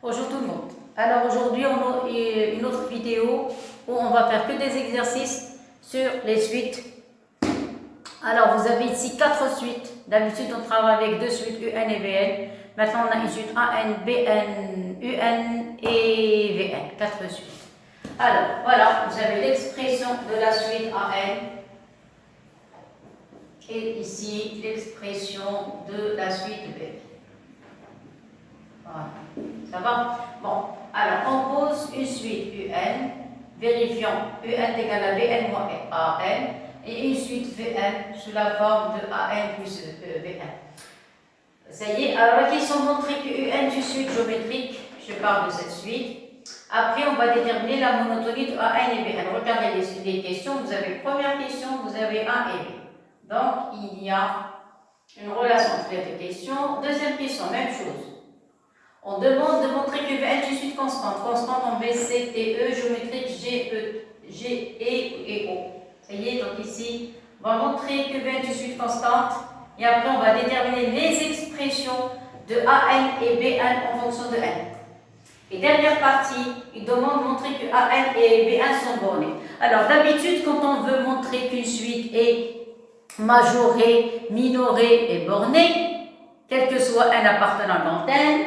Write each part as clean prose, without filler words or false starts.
Bonjour tout le monde. Alors aujourd'hui, on a une autre vidéo où on va faire que des exercices sur les suites. Alors vous avez ici 4 suites. D'habitude, on travaille avec 2 suites UN et VN. Maintenant, on a une suite AN, BN, UN et VN. 4 suites. Alors voilà, vous avez l'expression de la suite AN. Et ici, l'expression de la suite BN. Voilà. Ça va? Bon, alors on pose une suite UN, vérifiant UN est égal à BN moins AN, et une suite VN sous la forme de AN plus VN. Ça y est, alors la question montrer que UN est une suite géométrique, je parle de cette suite. Après, on va déterminer la monotonie de AN et BN. Regardez les questions, vous avez première question, vous avez A et B. Donc, il y a une relation entre les deux questions. Deuxième question, même chose. On demande de montrer que VN est une suite constante. Constante en B, C, T, E, géométrique G, E, G, E et O. Ça y est, donc ici, on va montrer que VN est une suite constante. Et après, on va déterminer les expressions de AN et BN en fonction de N. Et dernière partie, il demande de montrer que AN et BN sont bornés. Alors, d'habitude, quand on veut montrer qu'une suite est majorée, minorée et bornée, quel que soit N appartenant à l'antenne,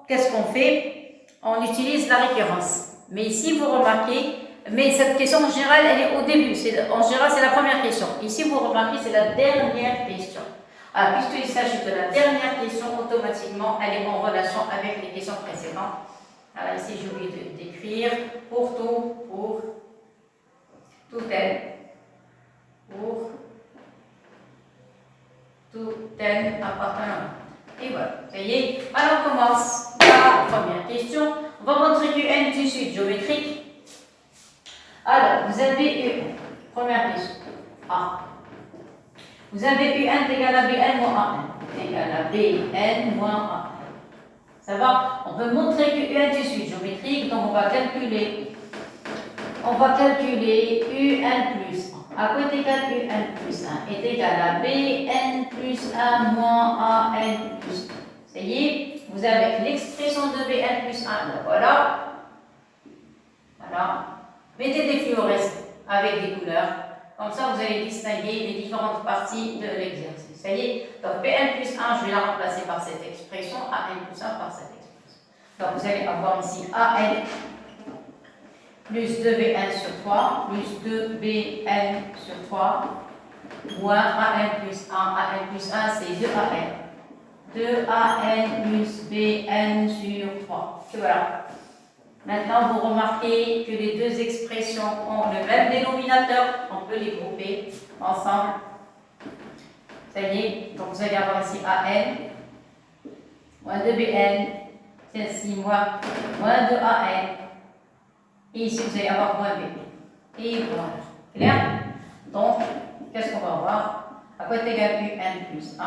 qu'est-ce qu'on fait? On utilise la récurrence. Mais ici, vous remarquez, mais cette question en général, elle est au début. En général, c'est la première question. Ici, vous remarquez, c'est la dernière question. Alors, puisqu'il s'agit de la dernière question, automatiquement, elle est en relation avec les questions précédentes. Alors, ici, j'ai oublié d'écrire pour N, appartenant. Et voilà, ça y est. Alors, on commence la première question. On va montrer que N est une suite géométrique. Alors, vous avez une première question. A. Vous avez UN égal à BN moins AN. Égal à BN moins AN. Ça va? On veut montrer que UN est une suite géométrique, donc on va calculer UN plus 1. À quoi est égal UN plus 1 est égal à BN plus 1 moins AN plus 1. Ça y est, vous avez l'expression de BN plus 1. Voilà. Voilà. Mettez des fluorescents avec des couleurs. Comme ça, vous allez distinguer les différentes parties de l'exercice. Ça y est. Donc, BN plus 1, je vais la remplacer par cette expression. AN plus 1 par cette expression. Donc, vous allez avoir ici AN plus 2BN sur 3, plus 2BN sur 3, moins AN plus 1. AN plus 1, c'est 2AN. 2AN plus BN sur 3. Et voilà. Maintenant, vous remarquez que les deux expressions ont le même dénominateur. On peut les grouper ensemble. Ça y est. Donc, vous allez avoir ici AN moins 2BN. Celle-ci moins 2AN. Et ici, vous allez avoir moins B. Et voilà. Clair? Donc, qu'est-ce qu'on va avoir? À quoi est égal UN plus 1?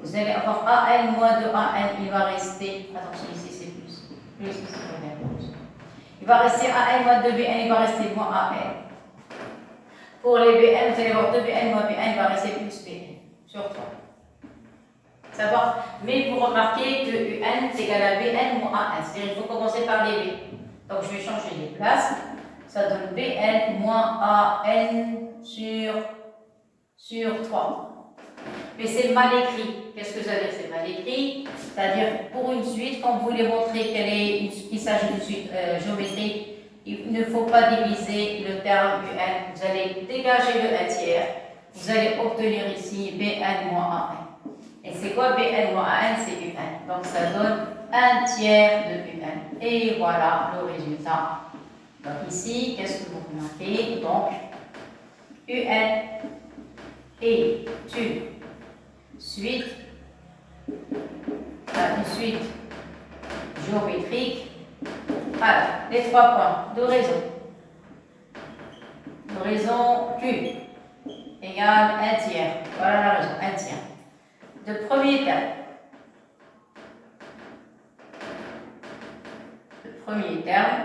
Vous allez avoir AN moins 2AN. Il va rester, attention, ici c'est plus. Plus, ici c'est plus. Il va rester AN moins 2BN. Il va rester moins AN. Pour les BN, vous allez avoir 2BN moins BN. Il va rester plus BN. Sur 3. Ça va? Mais vous remarquez que UN est égal à BN moins AN. C'est-à-dire qu'il faut commencer par les B. Donc, je vais changer les places. Ça donne BN moins AN sur 3. Mais c'est mal écrit. Qu'est-ce que ça veut dire? C'est mal écrit. C'est-à-dire, pour une suite, quand vous voulez montrer qu'il s'agit d'une suite géométrique, il ne faut pas diviser le terme UN. Vous allez dégager le 1 tiers. Vous allez obtenir ici BN moins AN. Et c'est quoi BN moins AN? C'est UN. Donc, ça donne 1 tiers de UN. Et voilà le résultat. Donc ici, qu'est-ce que vous remarquez? Donc, UN est une suite géométrique. Alors, les 3 points de raison. De raison Q égale 1 tiers. Voilà la raison, 1 tiers. De premier terme. Premier terme,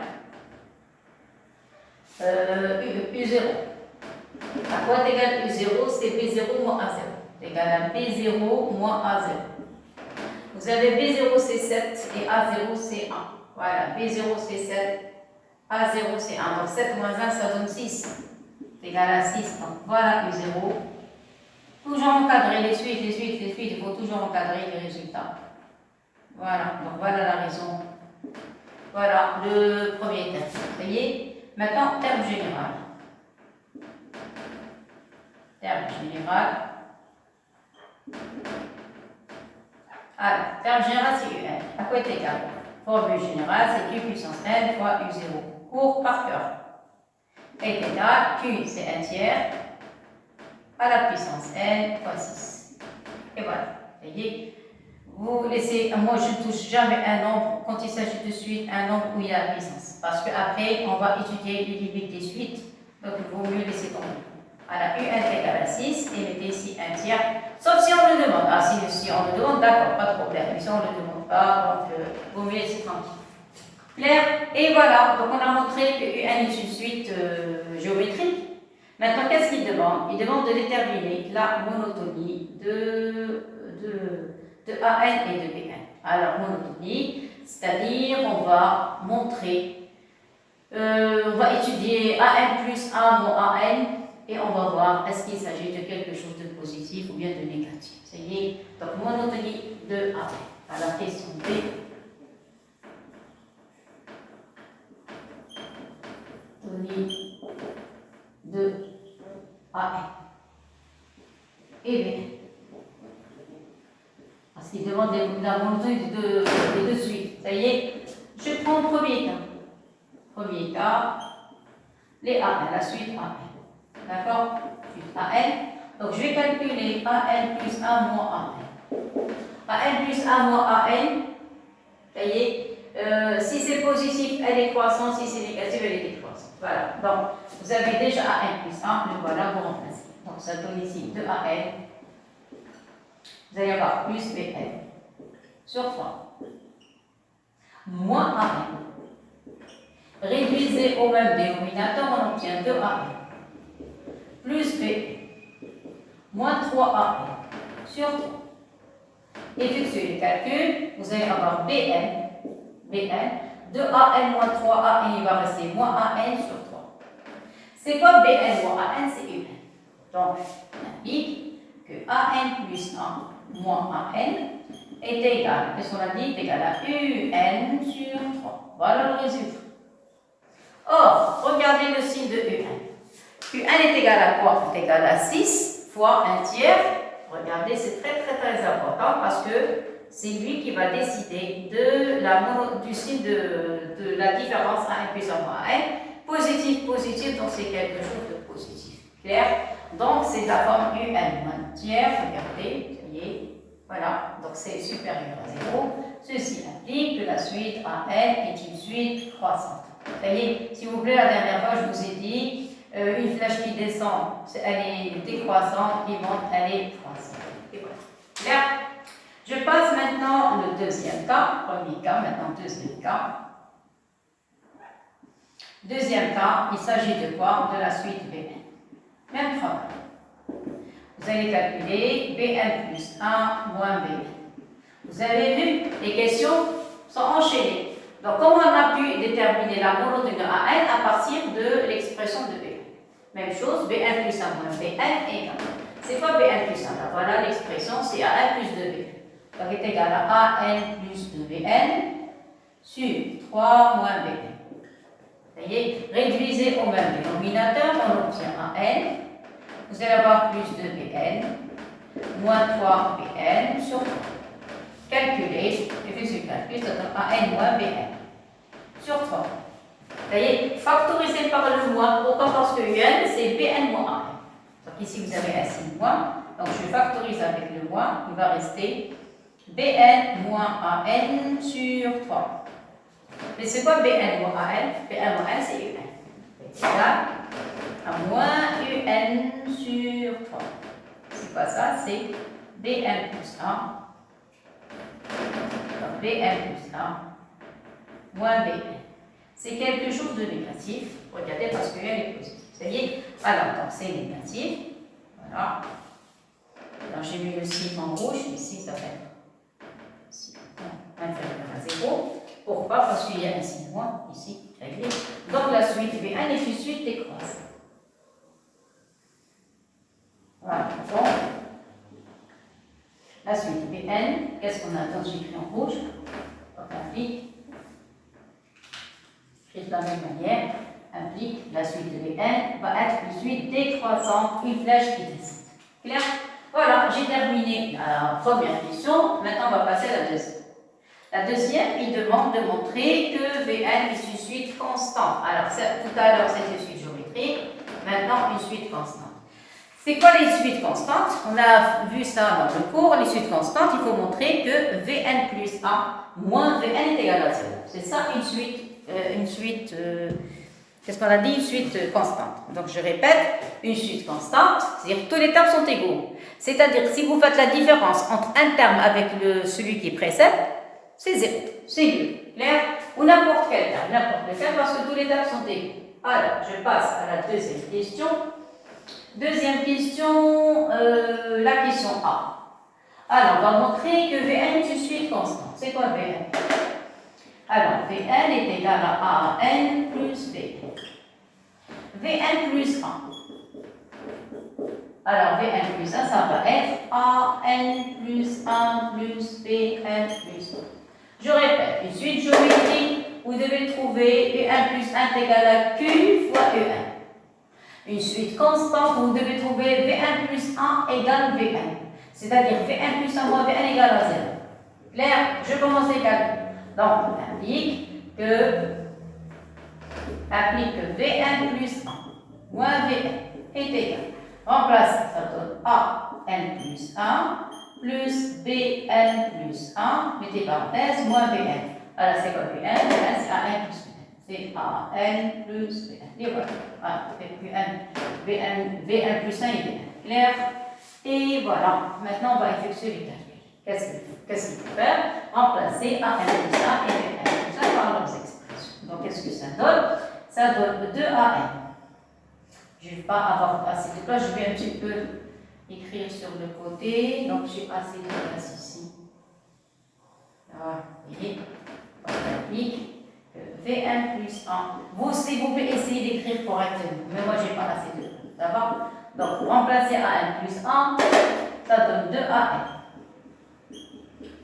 U0. À quoi est égal U0? C'est B0 moins A0. C'est égal à B0 moins A0. Vous Vous avez B0 c'est 7 et A0 c'est 1. Voilà, B0 c'est 7, A0 c'est 1. Donc 7 moins 1 ça donne 6. C'est égal à 6. Donc voilà U0. Toujours encadrer les suites, il faut toujours encadrer les résultats. Voilà, donc voilà la raison. Voilà le premier terme. Vous voyez? Maintenant, terme général. Terme général. Alors, terme général, c'est UN. À quoi est égal? Formule générale, c'est Q puissance N fois U0. Cours par cœur. Est égal, Q, c'est 1 tiers, à la puissance N fois 6. Et voilà. Vous voyez? Vous laissez, moi je ne touche jamais un nombre quand il s'agit de suite, un nombre où il y a la puissance. Parce qu'après, on va étudier les limites des suites. Donc il vaut mieux laisser tomber. Alors, UN est égal à 6 et mettez ici 1 tiers. Sauf si on le demande. Ah, si on le demande, d'accord, pas de problème. Mais si on ne le demande pas, donc vaut mieux laisser tranquille. Clair? Et voilà, donc on a montré que UN est une suite géométrique. Maintenant, qu'est-ce qu'il demande? Il demande de déterminer la monotonie de AN et de BN. Alors, monotonie, c'est-à-dire on va montrer, on va étudier AN plus A moins AN et on va voir est-ce qu'il s'agit de quelque chose de positif ou bien de négatif. Ça y est, donc monotonie de AN. Alors, question B. Monotonie de AN et BN. Parce qu'il demande la monotonie des deux suites. Ça y est, je prends le premier cas. Premier cas, les AN, la suite AN. D'accord? Suite AN. Donc je vais calculer AN plus A moins AN. AN plus A moins AN, ça y est, si c'est positif, elle est croissante, si c'est négatif, elle est décroissante. Voilà. Donc vous avez déjà AN plus 1, le voilà, vous remplacez. Donc ça donne ici 2AN. Vous allez avoir plus BN sur 3 moins AN. Réduisez au même dénominateur, on obtient 2AN plus B moins 3AN sur 3. Effectuez les calculs, vous allez avoir BN, 2AN moins 3AN, il va rester moins AN sur 3. C'est quoi BN moins AN? C'est UN. Donc, on indique que AN plus 1 moins AN est égal, qu'est-ce qu'on a dit? Est égal à UN sur 3. Voilà le résultat. Or, regardez le signe de UN. UN est égal à quoi? Est égal à 6 fois 1 tiers. Regardez, c'est très important parce que c'est lui qui va décider du signe de la différence AN plus 1 moins AN. Positif, donc c'est quelque chose de positif. Clair? Donc, c'est la forme UN moins tiers. Regardez, ça y est. Voilà, donc c'est supérieur à 0. Ceci implique que la suite AN est une suite croissante. Ça y est, s'il vous plaît, la dernière fois, je vous ai dit, une flèche qui descend, elle est décroissante, qui monte, elle est croissante. Et voilà. Clair? Je passe maintenant au deuxième cas. Premier cas, maintenant deuxième cas. Deuxième cas, il s'agit de quoi? De la suite BN. Même travail. Vous allez calculer BN plus 1 moins BN. Vous avez vu, les questions sont enchaînées. Donc, comment on a pu déterminer la monotonie de AN à partir de l'expression de BN? Même chose, BN plus 1 moins BN égale. C'est quoi BN plus 1? Voilà l'expression, c'est AN plus 2BN. Donc, est égal à AN plus 2BN sur 3 moins BN. Vous voyez, réduisez au même dénominateur, on obtient AN. Vous allez avoir plus 2BN moins 3BN sur 3. Calculez, effectuez le calcul, ça donne AN moins BN sur 3. Vous voyez, factorisé par le moins. Pourquoi? Parce que UN, c'est BN moins AN. Donc ici, vous avez un signe moins. Donc je factorise avec le moins. Il va rester BN moins AN sur 3. Mais c'est quoi BN moins AN? BN moins AN, c'est UN. C'est égal à moins UN sur 3. C'est quoi ça? C'est BN plus 1. Donc BN plus 1 moins BN. C'est quelque chose de négatif. Regardez parce que UN est positif. Ça y est? Alors, donc c'est négatif. Voilà. Alors j'ai mis le signe en rouge. Ici, ça fait ici. inférieur à 0. Pourquoi? Parce qu'il y a ici moins, ici, réglé. Donc la suite V1 est une suite décroissante. Voilà, donc la suite Vn, qu'est-ce qu'on a? Donc j'écris en rouge, donc implique, écrit de la même manière, implique la suite de Vn va être une suite décroissante, une flèche qui descend. Clair? Voilà, j'ai terminé la première question, maintenant on va passer à la deuxième. La deuxième, il demande de montrer que Vn est une suite constante. Alors tout à l'heure c'était une suite géométrique, maintenant une suite constante. C'est quoi les suites constantes? On a vu ça dans le cours. Les suites constantes, il faut montrer que Vn plus 1 moins Vn est égal à 0. C'est ça une suite, qu'est-ce qu'on a dit? Une suite constante. Donc je répète, une suite constante, c'est-à-dire que tous les termes sont égaux. C'est-à-dire si vous faites la différence entre un terme avec celui qui précède, c'est 0. C'est nul. Clair? Ou n'importe quel terme, parce que tous les termes sont égaux. Alors, je passe à la deuxième question. Deuxième question, la question A. Alors, on va montrer que Vn est une suite constante. C'est quoi Vn? Alors, Vn est égal à An plus B. Vn plus 1. Alors, Vn plus 1, ça va être An plus 1 plus Bn plus 1. Je répète, une suite géométrique, vous devez trouver Un plus 1 est égal à Q fois Un. Une suite constante, vous devez trouver V1 plus 1 égale Vn. C'est-à-dire V1 plus 1 moins Vn égale à 0. Clair? Je commence les calculs. Donc, on implique que Vn plus 1 moins Vn est égal. Remplacer, ça donne An plus 1 plus Bn plus 1, mettez parenthèse, moins Vn. Alors, c'est quoi Vn? Vn, c'est An plus Vn. C'est An plus Vn. Et voilà. Vn plus 1 est Vn. Clair? Et voilà. Maintenant, on va effectuer les calculs. Qu'est-ce qu'il faut faire? Remplacer An plus 1 et Vn plus 1 par leurs expressions. Donc, qu'est-ce que ça donne? Ça donne 2An. Je ne vais pas avoir assez de place. Je vais un petit peu écrire sur le côté. Donc, j'ai assez de place ici. Voilà. Vous voyez? On applique. V1 plus 1. Vous, s'il vous plaît, essayez d'écrire correctement. Mais moi, je n'ai pas assez de place. D'accord? Donc, remplacer An plus 1, ça donne 2An.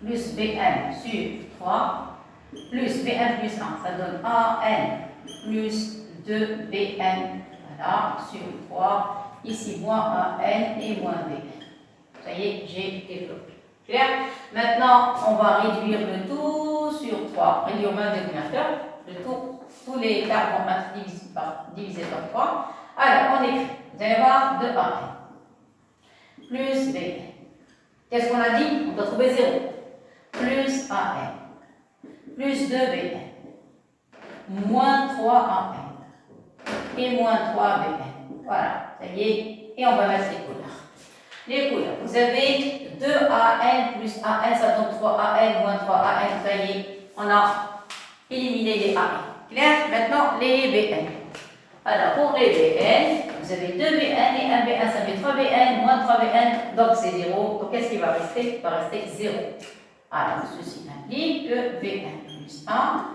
Plus Bn sur 3. Plus Bn plus 1, ça donne An plus 2Bn. Voilà, sur 3. Ici, moins An et moins Bn. Ça y est, j'ai développé. Clair? Maintenant, on va réduire le tout sur 3. Réduire au moins dénominateur. Le tout, tous les termes vont être divisés par 3. Alors, on écrit. Vous allez voir 2An. Plus Bn. Qu'est-ce qu'on a dit? On doit trouver 0. Plus An. Plus 2Bn. Moins 3An. Et moins 3Bn. Voilà, ça y est. Et on va mettre les couleurs. Les couleurs. Vous avez 2An plus An, ça donne 3An moins 3An. Ça y est, on a éliminé les An. Clair? Maintenant, les Bn. Alors, pour les Bn, vous avez 2Bn et 1Bn, ça fait 3Bn moins 3Bn, donc c'est 0. Donc, qu'est-ce qui va rester? Il va rester 0. Alors, ceci implique que Bn plus 1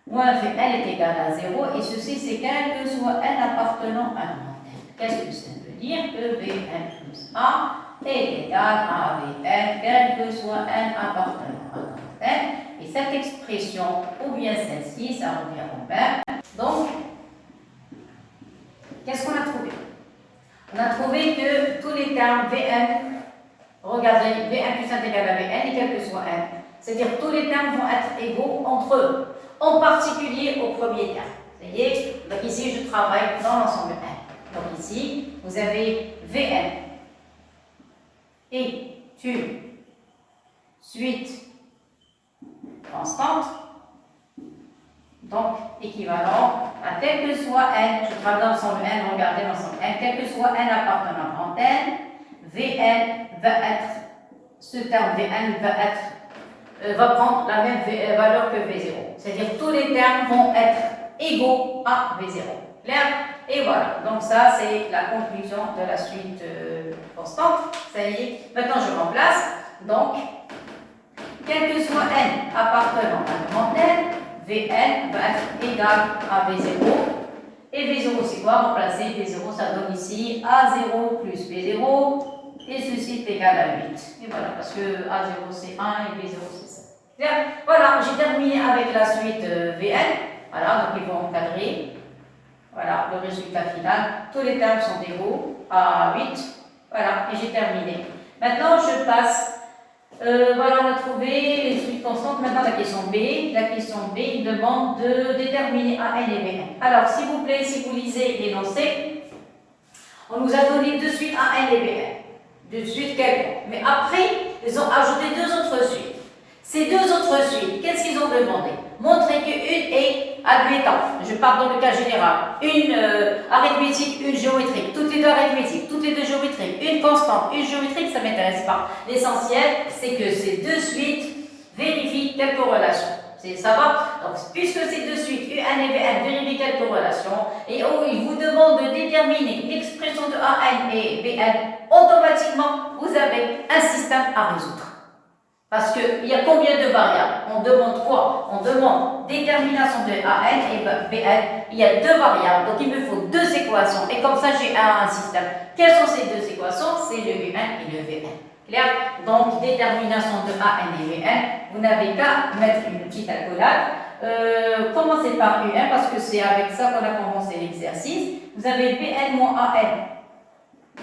moins Vn est égal à 0, et ceci, c'est quel que soit n appartenant à un n. Qu'est-ce que ça veut dire? Que Vn plus 1 est égal à Vn, quel que soit n appartenant à un n. Et cette expression, ou bien celle-ci, ça revient au même. Donc, qu'est-ce qu'on a trouvé? On a trouvé que tous les termes Vn, regardez, Vn plus 1 est égal à Vn, et quel que soit n. C'est-à-dire tous les termes vont être égaux entre eux. En particulier au premier terme. Vous voyez? Donc ici, je travaille dans l'ensemble n. Donc ici, vous avez Vn et une suite constante, donc équivalent à quel que soit n, je travaille dans l'ensemble n, regardez l'ensemble n, quel que soit n appartenant à n, Vn va être, ce terme Vn va prendre la même valeur que V0. C'est-à-dire tous les termes vont être égaux à V0. Clair? Et voilà. Donc ça, c'est la conclusion de la suite constante. Ça y est. Maintenant, je remplace. Donc, quel que soit n appartenant à un grand n, Vn va être égal à V0. Et V0, c'est quoi? Remplacer V0, ça donne ici A0 plus B0. Et ceci est égal à 8. Et voilà, parce que A0 c'est 1 et B0 c'est 5. Bien, voilà, j'ai terminé avec la suite Vn. Voilà, donc ils vont encadrer. Voilà, le résultat final. Tous les termes sont égaux à 8. Voilà, et j'ai terminé. Maintenant, je passe. Voilà, on a trouvé les suites constantes. Maintenant, la question B. La question B, il demande de déterminer AN et Bn. Alors, s'il vous plaît, si vous lisez l'énoncé, on nous a donné deux suites AN et Bn. Deux suites quelconques. Mais après, ils ont ajouté deux autres suites. Ces deux autres suites, qu'est-ce qu'ils ont demandé? Montrer qu'une est admettante. Je parle dans le cas général. Une arithmétique, une géométrique. Toutes les deux arithmétiques, toutes les deux géométriques. Une constante, une géométrique, ça ne m'intéresse pas. L'essentiel, c'est que ces deux suites vérifient quelques relations. Ça va? Donc, puisque ces deux suites, UN et Bn, vérifient quelques relations, et il vous demande de déterminer l'expression de AN et Bn, automatiquement, vous avez un système à résoudre. Parce qu'il y a combien de variables? On demande quoi? On demande détermination de AN et Bn. Il y a deux variables, donc il me faut deux équations. Et comme ça, j'ai un système. Quelles sont ces deux équations? C'est le UN et le Vn. Clair? Donc, détermination de AN et Bn. Vous n'avez qu'à mettre une petite accolade. Commencez par UN, parce que c'est avec ça qu'on a commencé l'exercice. Vous avez Bn moins AN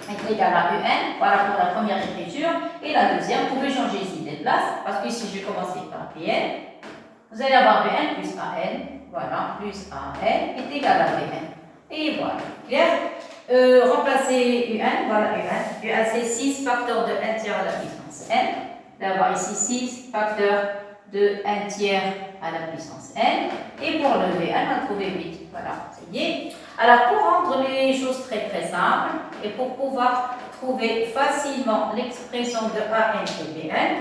est égal à UN, voilà pour la première écriture. Et la deuxième, vous pouvez changer ici de place, parce que ici je vais commencer par Bn. Vous allez avoir Bn plus AN, voilà, plus AN est égal à Bn. Et voilà, clair? Remplacer UN, voilà UN. UN c'est 6 facteurs de 1 tiers à la puissance n. D'avoir ici 6 facteurs de 1 tiers à la puissance n. Et pour le Vn, on va trouver 8. Voilà, c'est y. Alors, pour rendre les choses très très simples et pour pouvoir trouver facilement l'expression de AN et Bn,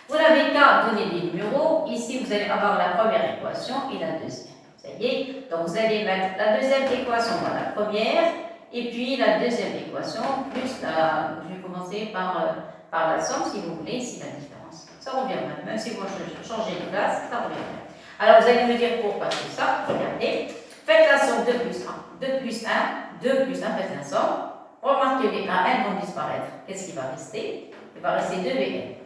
vous n'avez qu'à donner des numéros. Ici, vous allez avoir la première équation et la deuxième. Ça y est. Donc, vous allez mettre la deuxième équation dans la première et puis la deuxième équation plus la. Je vais commencer par la somme, si vous voulez, ici la différence. Ça revient même. Même si vous changez de place, ça revient même. Alors, vous allez me dire pourquoi tout ça. Regardez. Faites la somme 2 plus 1. 2 plus 1, 2 plus 1, faites la somme. Remarquez que les AN vont disparaître. Qu'est-ce qui va rester? Il va rester 2Bn.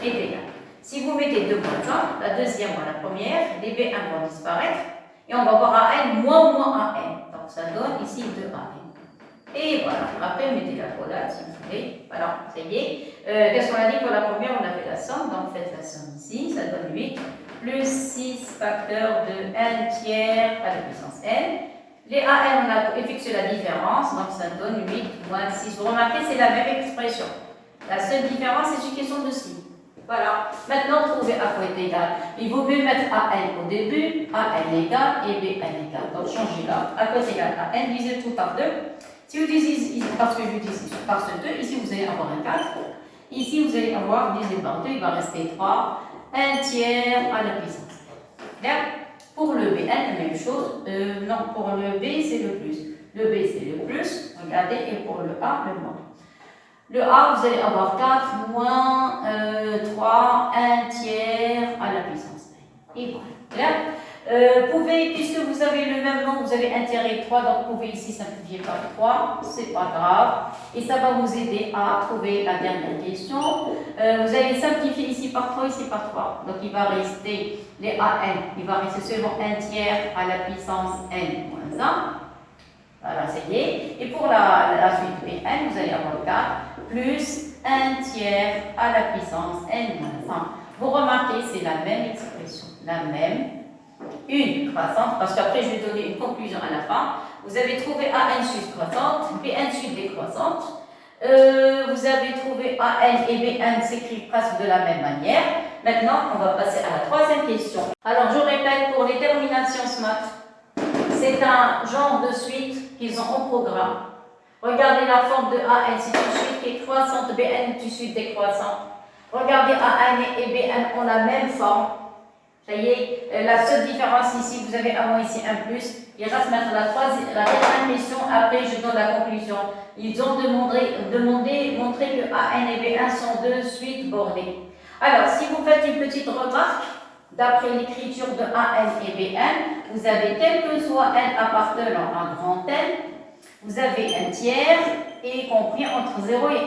Est égal. Si vous mettez 2 moins 1, la deuxième moins la première, les Bn vont disparaître. Et on va voir AN moins AN. Donc ça donne ici 2AN. Et voilà. Après, mettez la collade si vous voulez. Voilà, ça y est. Qu'est-ce qu'on a dit pour la première? On a fait la somme. Donc faites la somme ici. Ça donne 8. Plus 6 facteurs de 1 tiers à la puissance n. Les AN, on a effectué la différence, donc ça donne 8 moins 6. Vous remarquez, c'est la même expression. La seule différence, c'est une question de signe. Voilà. Maintenant, trouvez A est égal. Il vaut mieux mettre AN au début, AN égal et Bn égal. Donc, changez-la. A est égal à n, divisez tout par 2. Si vous divisez, parce que je dis par ce 2, ici vous allez avoir un 4. Ici, vous allez avoir divisé par 2, il va rester 3. 1 tiers à la puissance. Bien. Pour le Bn, la même chose. Non, pour le B, c'est le plus. Le B, c'est le plus. Regardez. Et pour le A, le moins. Le A, vous allez avoir 4 moins 3, 1 tiers à la puissance. Et voilà. Bien. Pouvez, puisque vous avez le même nombre, vous avez 1 tiers et 3, donc vous pouvez ici simplifier par 3, c'est pas grave. Et ça va vous aider à trouver la dernière question. Vous allez simplifier ici par 3, ici par 3. Donc il va rester les AN, il va rester seulement 1 tiers à la puissance n moins 1. Voilà, c'est y. Et pour la suite Bn, vous allez avoir 4 plus 1 tiers à la puissance n moins 1. Vous remarquez, c'est la même expression, la même. Une croissante, parce qu'après je vais donner une conclusion à la fin. Vous avez trouvé AN suite croissante, Bn suite décroissante. Vous avez trouvé AN et Bn s'écrivent presque de la même manière. Maintenant, on va passer à la troisième question. Alors, je répète, pour les terminations SMAT, c'est un genre de suite qu'ils ont au programme. Regardez la forme de AN, c'est une suite qui est croissante, Bn est une suite décroissante. Regardez AN et Bn ont la même forme. Ça y est, la seule différence ici, vous avez un moins ici, un plus. Il reste maintenant la dernière question. Après, je donne la conclusion. Ils ont demandé montrer que AN et B1 sont deux suites bordées. Alors, si vous faites une petite remarque, d'après l'écriture de AN et BN, vous avez quel que soit N appartenant à grand N, vous avez un tiers et compris entre 0 et 1.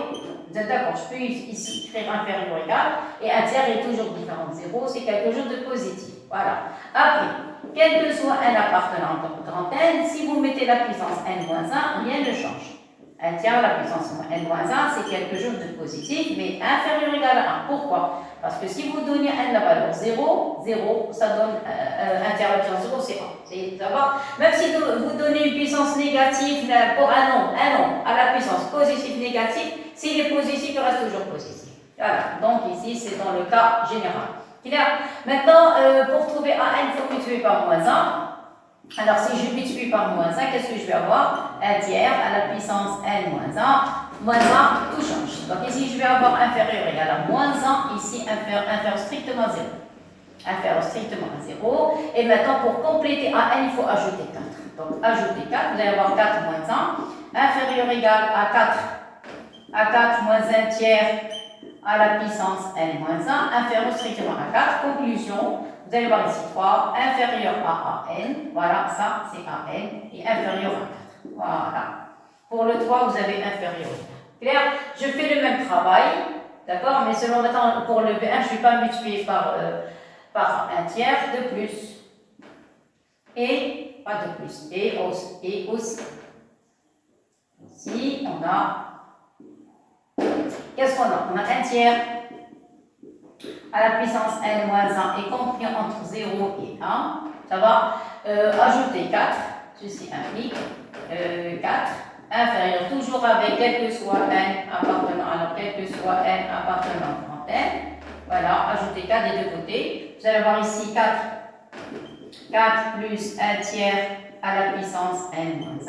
Vous êtes d'accord? Je peux ici écrire inférieur ou égal, et un tiers est toujours différent de 0, c'est quelque chose de positif. Voilà. Après, quel que soit N appartenant à grand N, si vous mettez la puissance N-1, rien ne change. Un tiers, la puissance N-1, c'est quelque chose de positif, mais inférieur ou égal à 1. Pourquoi? Parce que si vous donnez N la valeur 0, 0, ça donne un tiers, la puissance 0, c'est 1. Ça va? Même si vous donnez une puissance négative pour un nombre à la puissance positive négative, s'il est positif, il reste toujours positif. Voilà, donc ici, c'est dans le cas général. Clair? Maintenant, pour trouver AN, il faut multiplier par moins 1. Alors, si je multiplie par moins 1, qu'est-ce que je vais avoir? Un tiers à la puissance N moins 1. Moins 1, tout change. Donc ici, je vais avoir inférieur égal à moins 1. Ici, inférieur strictement à 0. Inférieur strictement à 0. Et maintenant, pour compléter AN, il faut ajouter 4. Donc, ajouter 4, vous allez avoir 4 moins 1. Inférieur égal à 4. À 4 moins 1 tiers à la puissance N moins 1. Inférieur strictement à 4. Conclusion. Vous allez voir ici 3, inférieur à AN, voilà, ça c'est AN, et inférieur à 4. Voilà. Pour le 3, vous avez inférieur. Clair? Je fais le même travail, d'accord? Mais selon maintenant, pour le B1, je ne vais pas multiplier par un tiers de plus. Et pas de plus. Et aussi. Ici, on a. Qu'est-ce qu'on a? On a un tiers à la puissance N-1 est compris entre 0 et 1. Ça va? Ajouter 4. Ceci implique 4. Inférieur, toujours avec quel que soit N appartenant. Alors, quel que soit N appartenant à grand N. Voilà, ajouter 4 des deux côtés. Vous allez avoir ici 4. 4 plus 1 tiers à la puissance N-1.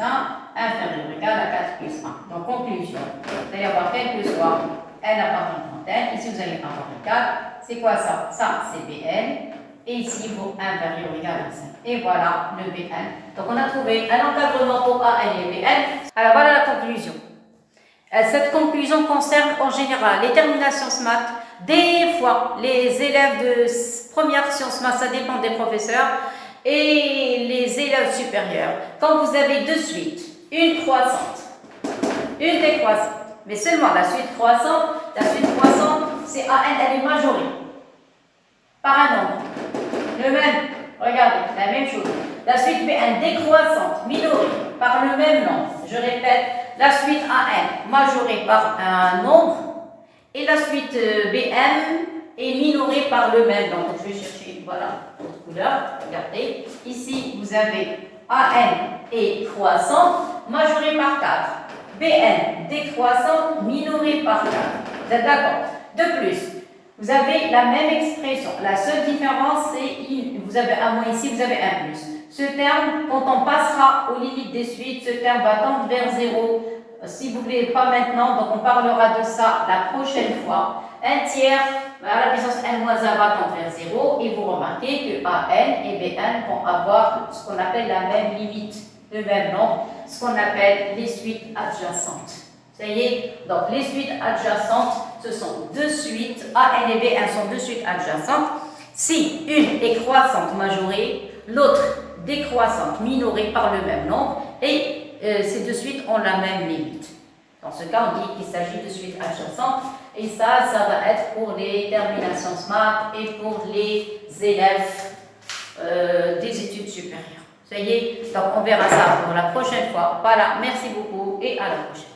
Inférieur ou égal à 4 plus 1. Donc, conclusion. Vous allez avoir quel que soit N appartenant à grand N. Ici, vous allez avoir 4. C'est quoi ça? Ça, c'est Bn. Et ici, vos inférieur ou égal à 5. Et voilà le Bn. Donc, on a trouvé un encadrement pour An et Bn. Alors, voilà la conclusion. Cette conclusion concerne en général les terminations SMAT. Des fois, les élèves de première sciences maths, ça dépend des professeurs, et les élèves supérieurs. Quand vous avez de suite une croissante, une décroissante, mais seulement la suite croissante, c'est AN, elle est majorée par un nombre. Le même, regardez, la même chose. La suite BN décroissante, minorée par le même nombre. Je répète, la suite AN majorée par un nombre et la suite BM est minorée par le même nombre. Donc, je vais chercher, voilà, autre couleur. Regardez, ici, vous avez AN est croissante, majorée par 4. BN décroissante, minorée par 4. Vous êtes d'accord? De plus, vous avez la même expression. La seule différence, c'est vous avez un moins ici, vous avez un plus. Ce terme, quand on passera aux limites des suites, ce terme va tendre vers 0. Si vous ne voulez pas maintenant, donc on parlera de ça la prochaine fois. Un tiers à la puissance n-1 va tendre vers 0 et vous remarquez que AN et BN vont avoir ce qu'on appelle la même limite, le même nombre, ce qu'on appelle les suites adjacentes. Ça y est, donc les suites adjacentes, ce sont deux suites, AN et BN sont deux suites adjacentes. Si une est croissante majorée, l'autre décroissante minorée par le même nombre, et ces deux suites ont la même limite. Dans ce cas, on dit qu'il s'agit de suites adjacentes, et ça va être pour les terminations SMAT et pour les élèves des études supérieures. Ça y est, donc on verra ça pour la prochaine fois. Voilà, merci beaucoup et à la prochaine.